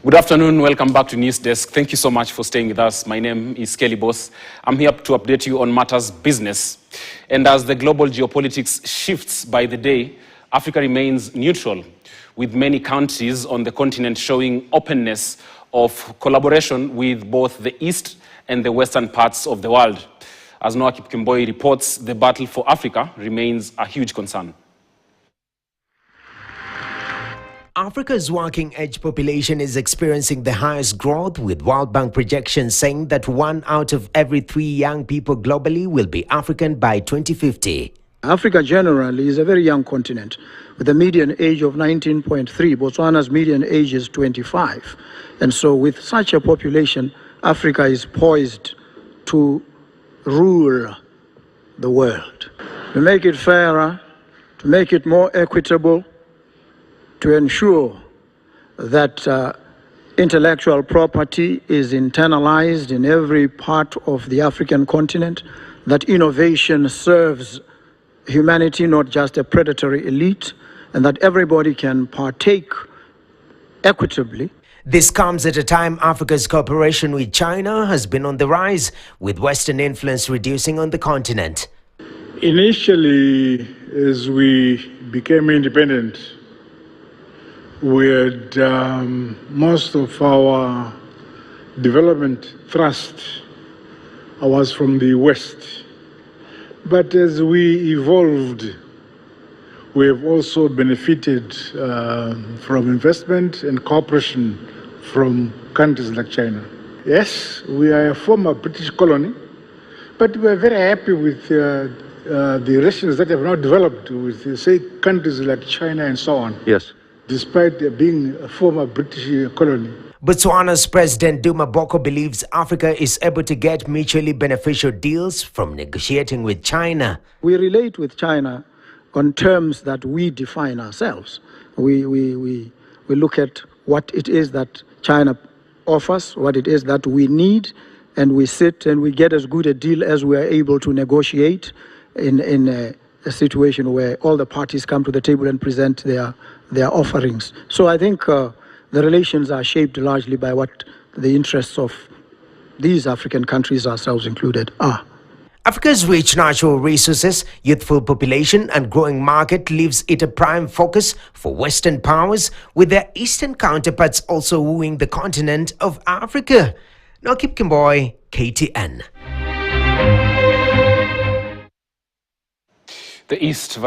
Good afternoon. Welcome back to News Desk. Thank you so much for staying with us. My name is Kelly Boss. I'm here to update you on matters business. And as the global geopolitics shifts by the day, Africa remains neutral, with many countries on the continent showing openness of collaboration with both the East and the Western parts of the world. As Noah Kipkemboi reports, the battle for Africa remains a huge concern. Africa's working-age population is experiencing the highest growth, with World Bank projections saying that 1 out of every 3 young people globally will be African by 2050. Africa generally is a very young continent, with a median age of 19.3. Botswana's median age is 25. And so with such a population, Africa is poised to rule the world. To make it fairer, to make it more equitable, to ensure that intellectual property is internalized in every part of the African continent, that innovation serves humanity, not just a predatory elite, and that everybody can partake equitably. This comes at a time Africa's cooperation with China has been on the rise, with Western influence reducing on the continent. Initially, as we became independent, we had most of our development thrust was from the West. But as we evolved, we have also benefited from investment and cooperation from countries like China. Yes, we are a former British colony, but we are very happy with the relations that have now developed with, say, countries like China and so on. Yes. Despite being a former British colony. Botswana's President Duma Boko believes Africa is able to get mutually beneficial deals from negotiating with China. We relate with China on terms that we define ourselves. We look at what it is that China offers, what it is that we need, and we sit and we get as good a deal as we are able to negotiate in a situation where all the parties come to the table and present their offerings. So I think the relations are shaped largely by what the interests of these African countries, ourselves included, are. Africa's rich natural resources, youthful population and growing market leaves it a prime focus for Western powers, with their Eastern counterparts also wooing the continent of Africa. Now Kipkemboi, KTN. The East